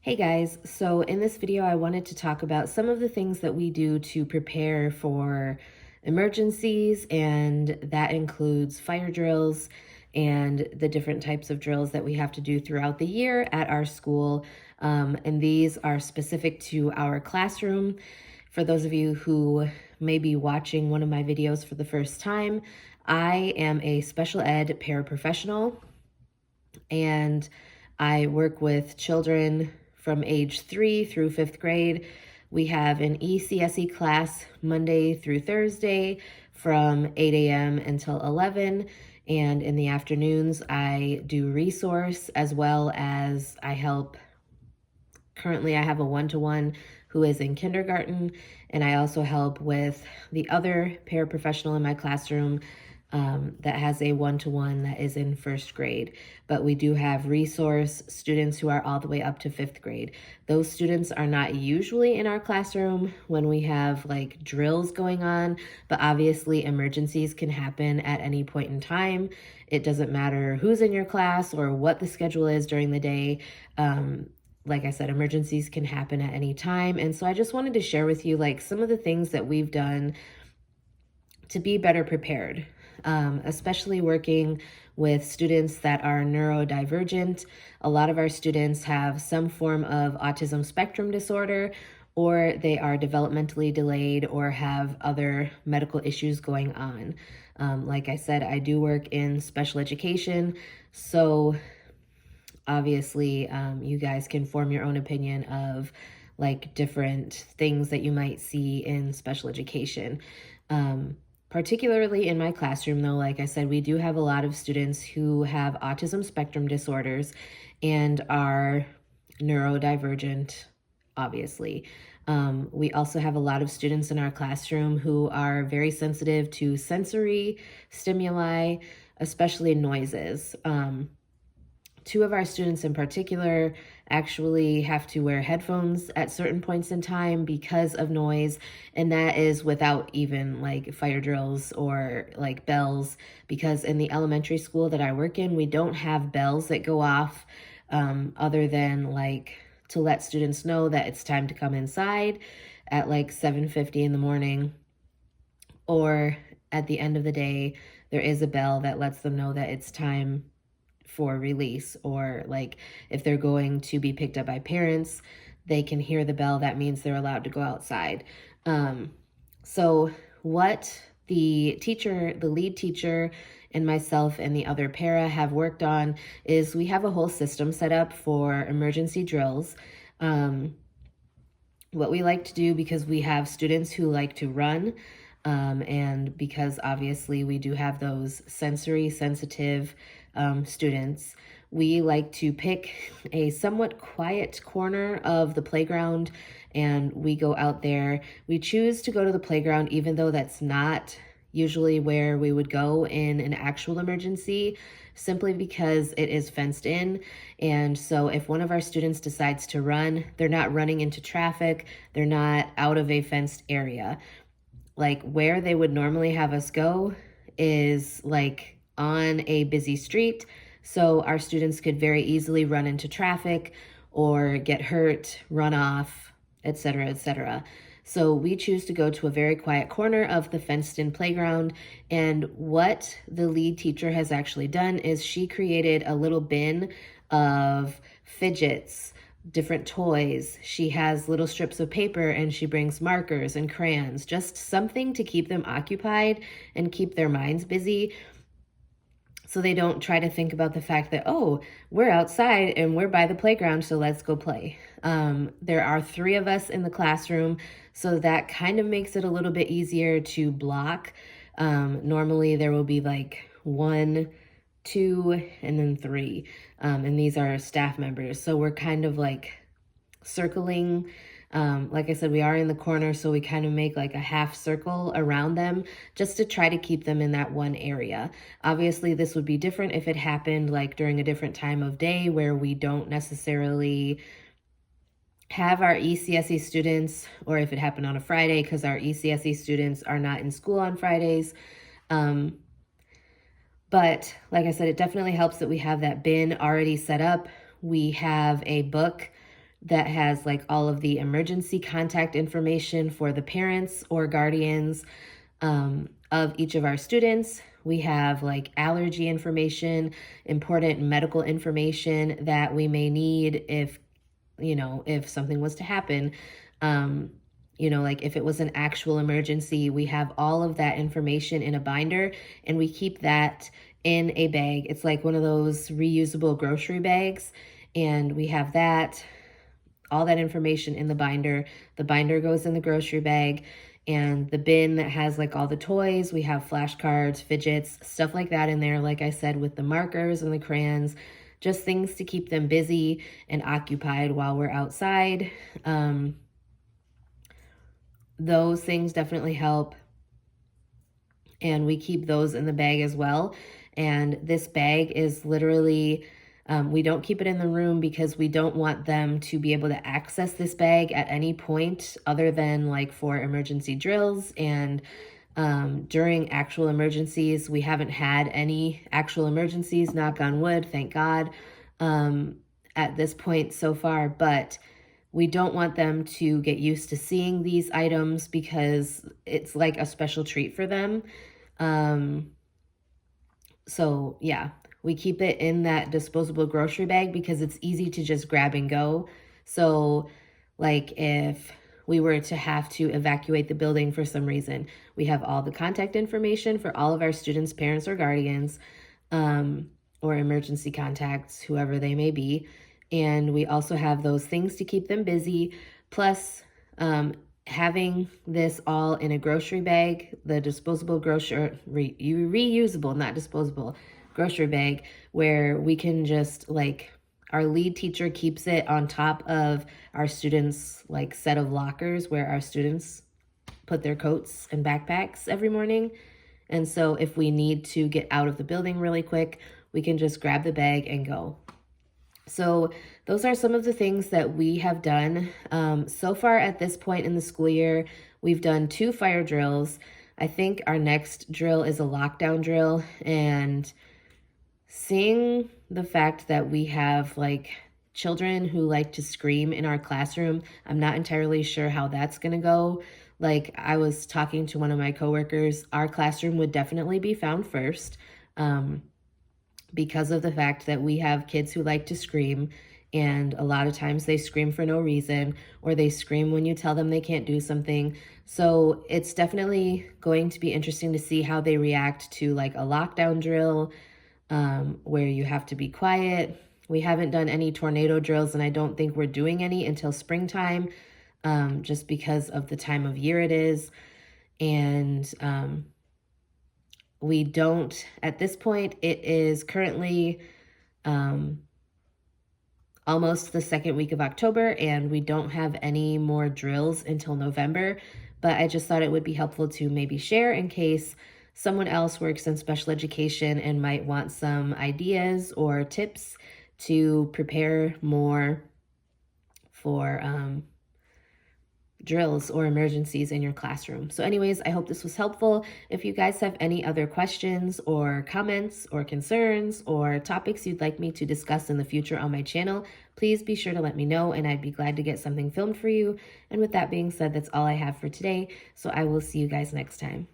Hey guys, so in this video I wanted to talk about some of the things that we do to prepare for emergencies, and that includes fire drills and the different types of drills that we have to do throughout the year at our school. And these are specific to our classroom. For those of you who may be watching one of my videos for the first time, I am a special ed paraprofessional, and I work with children from age 3 through 5th grade. We have an ECSE class Monday through Thursday from 8 a.m. until 11. And in the afternoons, I do resource as well as I help. Currently, I have a one-to-one who is in kindergarten, and I also help with the other paraprofessional in my classroom that has a one-to-one that is in first grade. But we do have resource students who are all the way up to 5th grade. Those students are not usually in our classroom when we have like drills going on, but obviously emergencies can happen at any point in time. It doesn't matter who's in your class or what the schedule is during the day. Like I said, emergencies can happen at any time. And so I just wanted to share with you like some of the things that we've done to be better prepared, especially working with students that are neurodivergent. A lot of our students have some form of autism spectrum disorder, or they are developmentally delayed or have other medical issues going on. Like I said, I do work in special education, so obviously you guys can form your own opinion of like different things that you might see in special education. Particularly in my classroom though, like I said, we do have a lot of students who have autism spectrum disorders and are neurodivergent, obviously. We also have a lot of students in our classroom who are very sensitive to sensory stimuli, especially noises. Two of our students in particular actually have to wear headphones at certain points in time because of noise, and that is without even like fire drills or like bells, because in the elementary school that I work in, we don't have bells that go off other than like to let students know that it's time to come inside at like 7:50 in the morning, or at the end of the day, there is a bell that lets them know that it's time for release, or like if they're going to be picked up by parents, they can hear the bell. That means they're allowed to go outside. So what the lead teacher, and myself and the other para have worked on is we have a whole system set up for emergency drills. What we like to do, because we have students who like to run, and because obviously we do have those sensory sensitive students, we like to pick a somewhat quiet corner of the playground and we go out there. We choose to go to the playground even though that's not usually where we would go in an actual emergency, simply because it is fenced in. And so if one of our students decides to run, they're not running into traffic, they're not out of a fenced area. Like where they would normally have us go is like on a busy street, so our students could very easily run into traffic or get hurt, run off, etc., etc. So we choose to go to a very quiet corner of the fenced-in playground, and what the lead teacher has actually done is she created a little bin of fidgets, different toys. She has little strips of paper and she brings markers and crayons, just something to keep them occupied and keep their minds busy, so they don't try to think about the fact that, oh, we're outside and we're by the playground, so let's go play. There are 3 of us in the classroom, so that kind of makes it a little bit easier to block. Normally there will be like 1, 2, and then 3. And these are staff members. So we're kind of like circling. Like I said, we are in the corner, so we kind of make like a half circle around them just to try to keep them in that one area. Obviously, this would be different if it happened like during a different time of day where we don't necessarily have our ECSE students, or if it happened on a Friday, because our ECSE students are not in school on Fridays. But like I said, it definitely helps that we have that bin already set up. We have a book that has like all of the emergency contact information for the parents or guardians of each of our students. We have like allergy information, important medical information that we may need if, if something was to happen. Like if it was an actual emergency, we have all of that information in a binder and we keep that in a bag. It's like one of those reusable grocery bags, and we have that, all that information in the binder. The binder goes in the grocery bag, and the bin that has like all the toys, we have flashcards, fidgets, stuff like that in there, like I said, with the markers and the crayons, just things to keep them busy and occupied while we're outside. Those things definitely help, and we keep those in the bag as well. And this bag is literally, we don't keep it in the room because we don't want them to be able to access this bag at any point other than like for emergency drills. And during actual emergencies, we haven't had any actual emergencies, knock on wood, thank God, at this point so far. But we don't want them to get used to seeing these items because it's like a special treat for them. So yeah, we keep it in that disposable grocery bag because it's easy to just grab and go. So like if we were to have to evacuate the building for some reason, we have all the contact information for all of our students' parents or guardians, or emergency contacts, whoever they may be. And we also have those things to keep them busy. Plus, having this all in a grocery bag, the disposable reusable, not disposable, grocery bag, where we can just like, our lead teacher keeps it on top of our students' like set of lockers where our students put their coats and backpacks every morning. And so if we need to get out of the building really quick, we can just grab the bag and go. So those are some of the things that we have done. So far at this point in the school year, we've done 2 fire drills. I think our next drill is a lockdown drill, and seeing the fact that we have like children who like to scream in our classroom, I'm not entirely sure how that's gonna go. Like I was talking to one of my coworkers, our classroom would definitely be found first. Because of the fact that we have kids who like to scream, and a lot of times they scream for no reason, or they scream when you tell them they can't do something. So it's definitely going to be interesting to see how they react to like a lockdown drill, where you have to be quiet. We haven't done any tornado drills, and I don't think we're doing any until springtime, just because of the time of year it is. And we don't, at this point, it is currently almost the second week of October, and we don't have any more drills until November. But I just thought it would be helpful to maybe share in case someone else works in special education and might want some ideas or tips to prepare more for drills or emergencies in your classroom. So anyways, I hope this was helpful. If you guys have any other questions or comments or concerns or topics you'd like me to discuss in the future on my channel, please be sure to let me know, and I'd be glad to get something filmed for you. And with that being said, that's all I have for today. So I will see you guys next time.